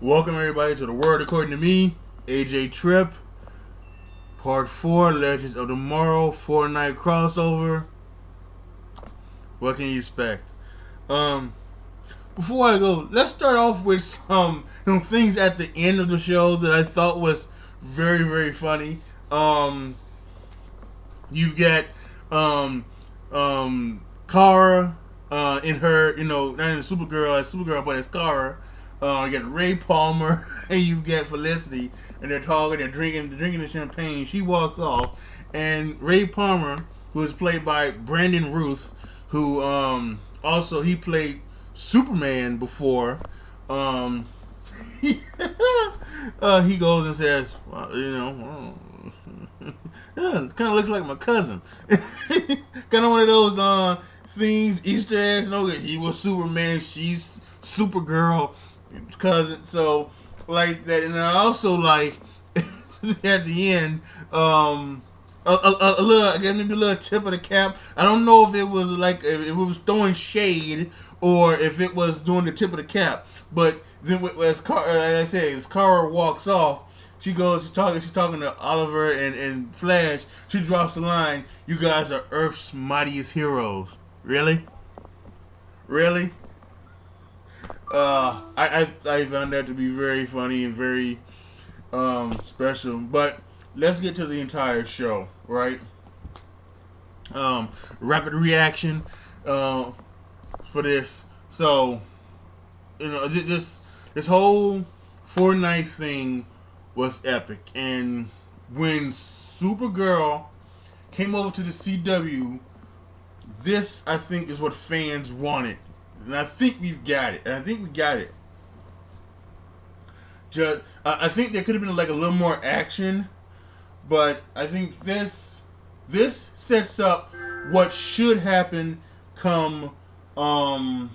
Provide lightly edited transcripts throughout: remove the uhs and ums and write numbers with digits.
Welcome everybody to the World According to Me, AJ Trip, Part 4, Legends of Tomorrow, Fortnite crossover. What can you expect? Before I go, let's start off with some things at the end of the show that I thought was very, very funny. You've got Kara in her, not in Supergirl as Supergirl, but as Kara. You got Ray Palmer and you've got Felicity, and they're talking, they're drinking the champagne. She walks off, and Ray Palmer, who is played by Brandon Ruth, who also he played Superman before. He, he goes and says, well, yeah, kind of looks like my cousin. Kind of one of those things, Easter eggs. No, he was Superman, she's Supergirl cousin. So like that, and I also like at the end, a little, I guess maybe a little tip of the cap. I don't know if it was like if it was throwing shade or if it was doing the tip of the cap. But then, as Kara walks off, she's talking to Oliver and Flash. She drops the line, "You guys are Earth's mightiest heroes." Really? Really? I found that to be very funny and very special. But let's get to the entire show, right? Rapid reaction for this. So, this whole Fortnite thing was epic, and when Supergirl came over to the CW, this I think is what fans wanted, and I think we've got it. Just, I think there could have been like a little more action, but I think this sets up what should happen come a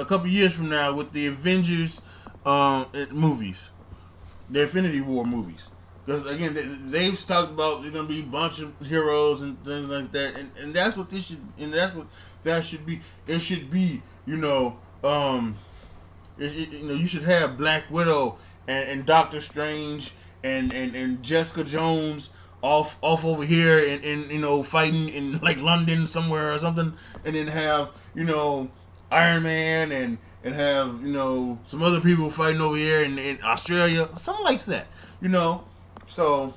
couple years from now with the Avengers movies, the Infinity War movies. Because again, they've talked about there's gonna be a bunch of heroes and things like that, and that's what this should, and that's what that should be. It should be, you should have Black Widow and Doctor Strange and Jessica Jones off over here and fighting in like London somewhere or something, and then have Iron Man and have some other people fighting over here in Australia, something like that, So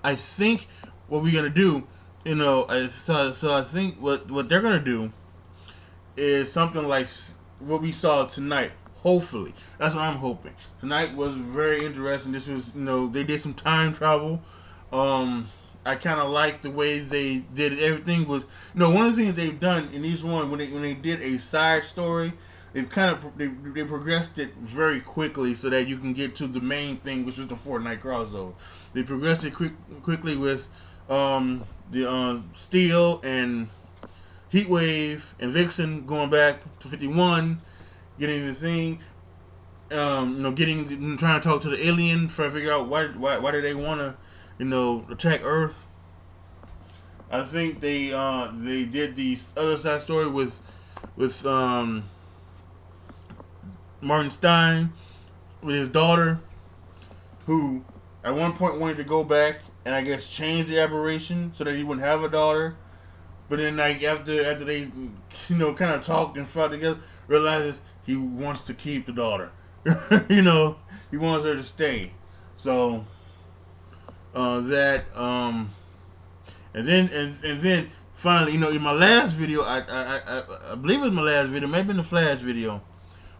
I think what we're gonna do, so I think what they're gonna do is something like what we saw tonight. Hopefully, that's what I'm hoping. Tonight was very interesting. This was, they did some time travel. I kind of like the way they did it. Everything was, one of the things they've done in each one when they did a side story, they progressed it very quickly so that you can get to the main thing, which was the Fortnite crossover. They progressed it quickly with the Steel and Heatwave and Vixen going back to 51, getting the thing, trying to talk to the alien, trying to figure out why do they want to attack Earth. I think they did the other side story with Martin Stein with his daughter, who at one point wanted to go back and I guess change the aberration so that he wouldn't have a daughter. But then, like after they, kind of talked and fought together, realizes he wants to keep the daughter. He wants her to stay. So and then finally, in my last video, I believe it was my last video, maybe in the Flash video,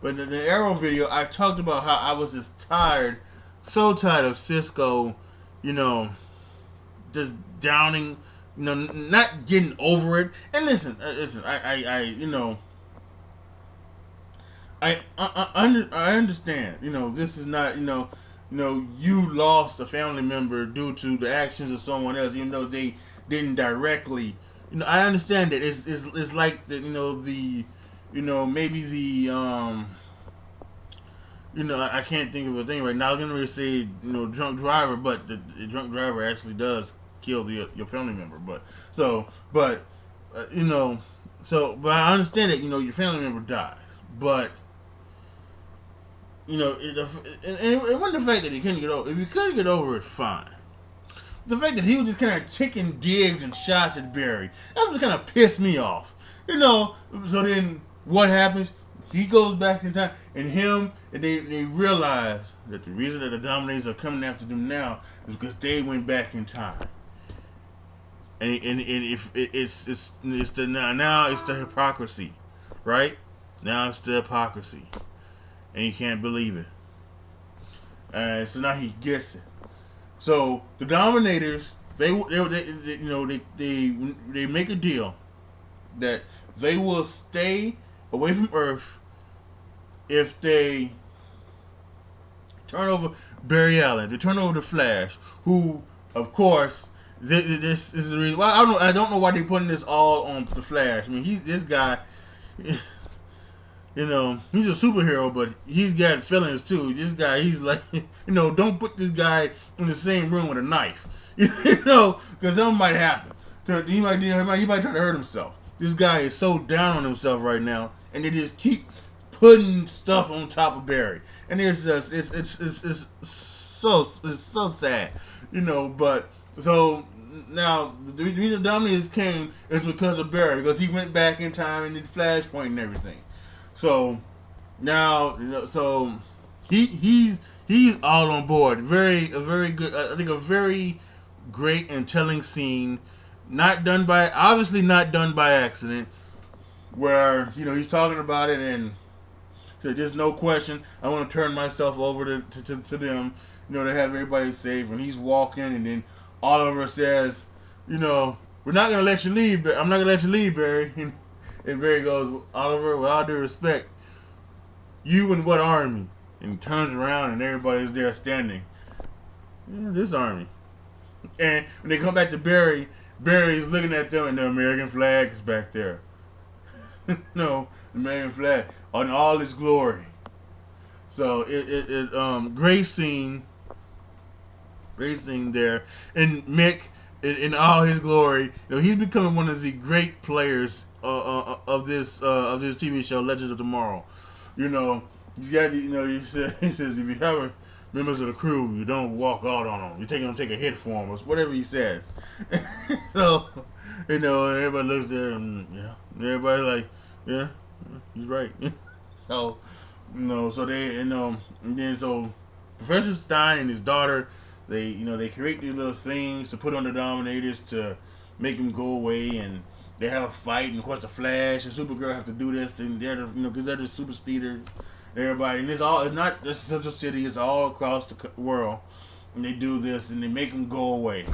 but the Arrow video, I talked about how I was just so tired of Cisco, just downing. Not getting over it. And listen, I understand. This is not, you lost a family member due to the actions of someone else, even though they didn't directly. I understand that it's like the, maybe the I can't think of a thing right now. I was gonna really say, drunk driver, but the drunk driver actually does kill your family member. But So, but I understand that your family member dies, but it wasn't the fact that he couldn't get over. If he couldn't get over it, fine. The fact that he was just kind of taking digs and shots at Barry, that was kind of pissed me off. So then what happens? He goes back in time, and they realize that the reason that the Dominators are coming after them now is because they went back in time. And if it's the now it's the hypocrisy, right? Now it's the hypocrisy, and he can't believe it. And so now he gets it. So the Dominators, they make a deal that they will stay away from Earth if they turn over Barry Allen. They turn over the Flash, who, of course, this is the reason. Well, I don't know why they're putting this all on the Flash. I mean, this guy. He's a superhero, but he's got feelings too. This guy, he's like, don't put this guy in the same room with a knife, because something might happen. He might try to hurt himself. This guy is so down on himself right now, and they just keep putting stuff on top of Barry, and it's just it's so sad, But so now the reason Dominators came is because of Barry, because he went back in time and did Flashpoint and everything. So now, so he's all on board. A very good. I think a very great and telling scene, obviously not done by accident, where he's talking about it and said, "There's no question. I want to turn myself over to them, to have everybody safe." And he's walking, and then Oliver says, "We're not gonna let you leave. I'm not gonna let you leave, Barry." And Barry goes, "Oliver, with all due respect, you and what army?" And he turns around and everybody's there standing. "Yeah, this army." And when they come back to Barry, Barry's looking at them and the American flag is back there. No, the American flag on all its glory. So great scene there. And Mick, in all his glory, he's becoming one of the great players of this TV show, Legends of Tomorrow. He's got he says if you have members of the crew, you don't walk out on them. You take a hit for them, or whatever he says. So and everybody looks there and everybody's like, yeah, he's right. So so they and then so Professor Stein and his daughter, they create these little things to put on the Dominators to make them go away, and they have a fight, and of course the Flash and Supergirl have to do this, and they're because they're the super speeders. Everybody, and it's not just Central City; it's all across the world, and they do this, and they make them go away,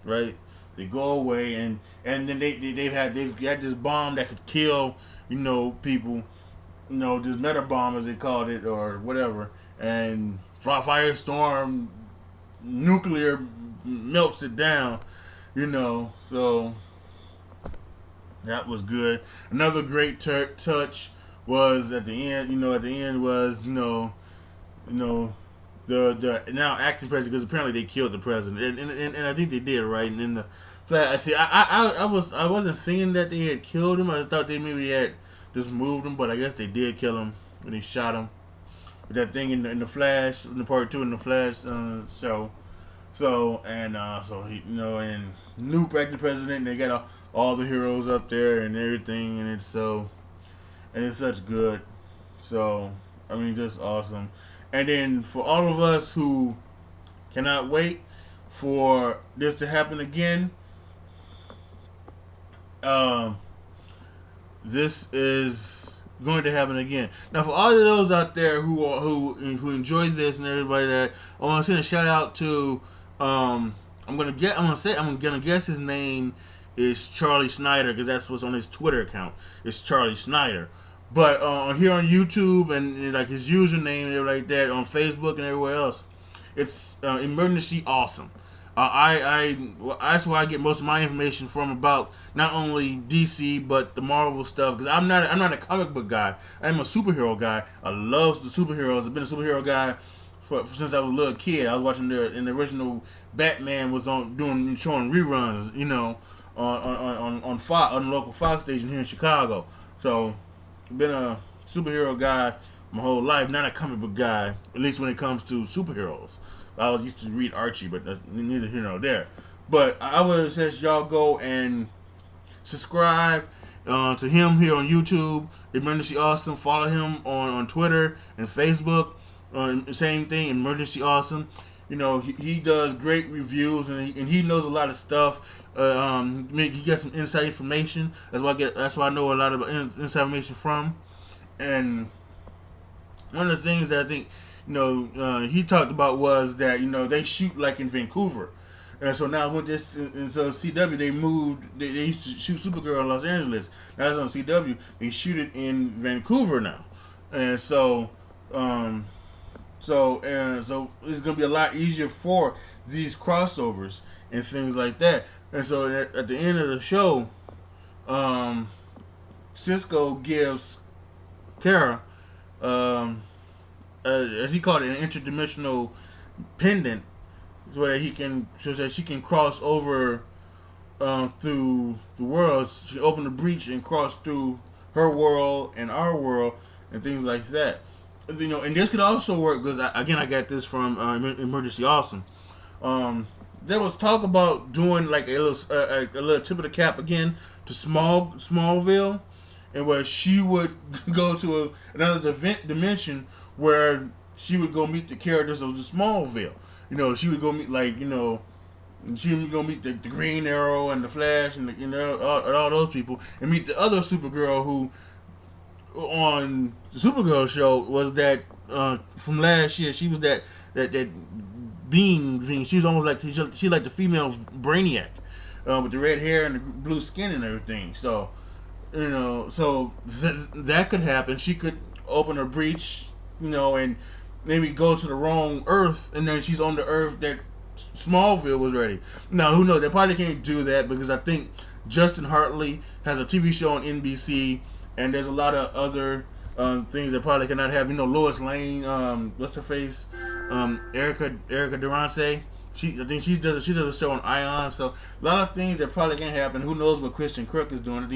right? They go away, and then they've got this bomb that could kill people, this meta bomb as they called it or whatever, and Firestorm nuclear melts it down, so that was good. Another great touch was at the end. At the end was the now acting president, because apparently they killed the president, and I think they did, right. And then I wasn't thinking that they had killed him. I thought they maybe had just moved him, but I guess they did kill him when they shot him with that thing in the Flash, in the part 2 in the Flash show. So he and Nuke acting president, and they got all the heroes up there and everything, and it's such good. So I mean, just awesome. And then for all of us who cannot wait for this to happen again, this is going to happen again. Now, for all of those out there who enjoyed this and everybody that, I want to send a shout out to. I'm gonna guess his name is Charlie Snyder, because that's what's on his Twitter account. It's Charlie Snyder. But here on YouTube and like his username and everything like that, on Facebook and everywhere else, it's Emergency Awesome. That's where I get most of my information from, about not only DC but the Marvel stuff. Because I'm not a comic book guy. I'm a superhero guy. I love the superheroes. I've been a superhero guy since I was a little kid. I was watching the original Batman was showing reruns. on Fox, on the local Fox station here in Chicago. So, been a superhero guy my whole life, not a comic book guy. At least when it comes to superheroes. I used to read Archie, but neither here nor there. But I would suggest y'all go and subscribe to him here on YouTube, Emergency Awesome. Follow him on Twitter and Facebook. Same thing, Emergency Awesome. You know, he does great reviews, and he knows a lot of stuff. He gets some inside information. That's why I know a lot of inside information from. And one of the things that I think, he talked about was that, they shoot like in Vancouver. And so now with this, and so CW, they moved, they used to shoot Supergirl in Los Angeles. Now it's on CW, they shoot it in Vancouver now. And so so it's going to be a lot easier for these crossovers and things like that. And so at the end of the show, Cisco gives Kara, as he called it, an interdimensional pendant, so that she can cross over through the worlds. She opened the breach and cross through her world and our world and things like that. And this could also work because I got this from Emergency Awesome. There was talk about doing like a little tip of the cap again to Smallville, and where she would go to another dimension where she would go meet the characters of the Smallville. She would go meet she would go meet the Green Arrow and the Flash and all those people, and meet the other Supergirl who on the Supergirl show was that from last year. She was that being thing. She was almost like she like the female Brainiac with the red hair and the blue skin and everything. So that could happen. She could open a breach, and maybe go to the wrong Earth, and then she's on the Earth that Smallville was ready. Now, who knows? They probably can't do that because I think Justin Hartley has a TV show on NBC, and there's a lot of other things that probably cannot have. Lois Lane, what's her face? Erica Durance. I think she does a show on Ion. So a lot of things that probably can't happen. Who knows what Christian Kirk is doing? I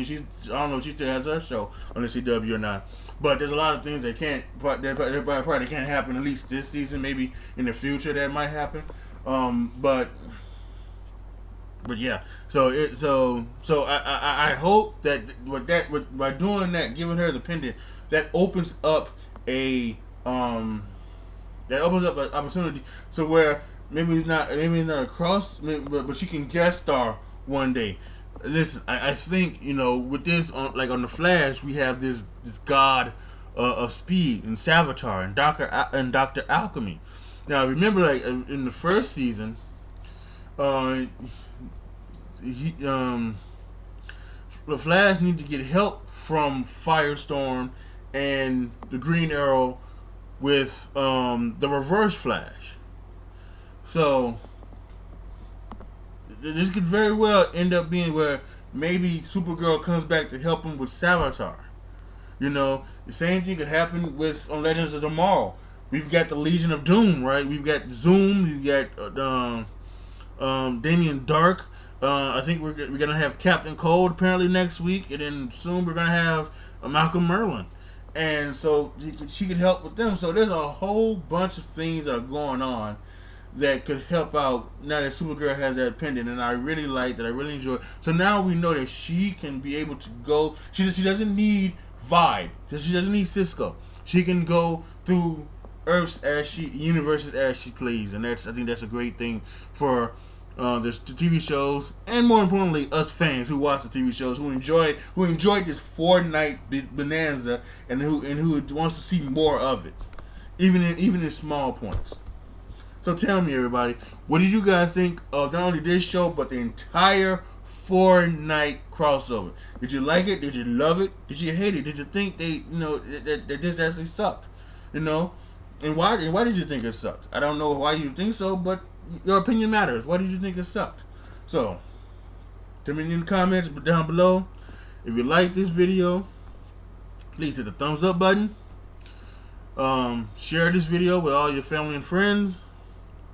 don't know if she still has her show on the CW or not. But there's a lot of things that probably can't happen, at least this season. Maybe in the future that might happen. But yeah. So I hope that by doing that, giving her the pendant, that opens up an opportunity. So where maybe it's not a cross, but she can guest star one day. Listen, I think with this on the Flash, we have this god of speed and Savitar and Doctor Alchemy. Now remember, in the first season, the Flash needed to get help from Firestorm and the Green Arrow with the Reverse Flash. So this could very well end up being where maybe Supergirl comes back to help him with Savitar. The same thing could happen on Legends of Tomorrow. We've got the Legion of Doom, right? We've got Zoom. We've got Damien Dark. I think we're gonna have Captain Cold apparently next week, and then soon we're gonna have Malcolm Merlin, and so she could help with them. So there's a whole bunch of things that are going on that could help out now that Supergirl has that pendant, and I really like that. I really enjoy it. So now we know that she can be able to go. She doesn't need Vibe. She doesn't need Cisco. She can go through Earths universes as she please, and I think that's a great thing for the TV shows, and more importantly, us fans who watch the TV shows, who enjoyed this 4-night bonanza, and who wants to see more of it, even in small points. So tell me, everybody, what did you guys think of not only this show but the entire 4-night crossover? Did you like it? Did you love it? Did you hate it? Did you think that this actually sucked? And why did you think it sucked? I don't know why you think so, but your opinion matters. Why did you think it sucked? So tell me in the comments down below. If you like this video, please hit the thumbs up button. Share this video with all your family and friends.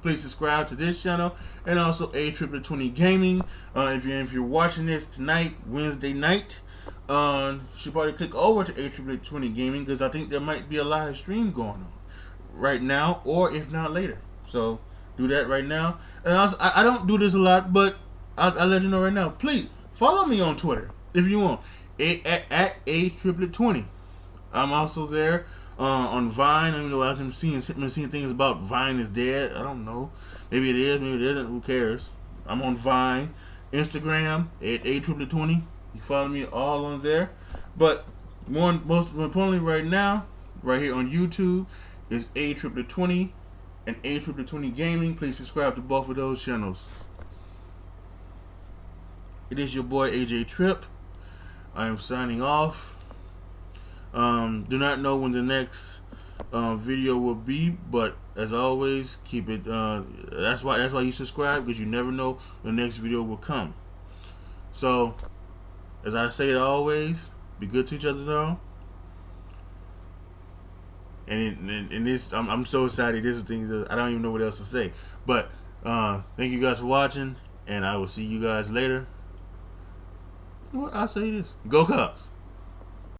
please subscribe to this channel and also A Triple 20 Gaming. If you're watching this tonight, Wednesday night, you should probably click over to A Triple 20 Gaming because I think there might be a live stream going on right now, or if not later. So do that right now. And also, I don't do this a lot, but I'll let you know right now. Please follow me on Twitter if you want. At A Triple 20. I'm also there on Vine. I've been seeing things about Vine is dead. I don't know. Maybe it is. Maybe it isn't. Who cares? I'm on Vine, Instagram at A Triple 20. You follow me all on there. But most importantly, right now, right here on YouTube, is A Triple 20 and A Triple 20 Gaming. Please subscribe to both of those channels. It is your boy AJ Trip. I am signing off. Do not know when the next video will be, but as always, keep it. That's why you subscribe, because you never know when the next video will come. So, as I say always, be good to each other, though. And this, I'm so excited. This is things that I don't even know what else to say. But thank you guys for watching, and I will see you guys later. You know what? I'll say this: Go Cubs!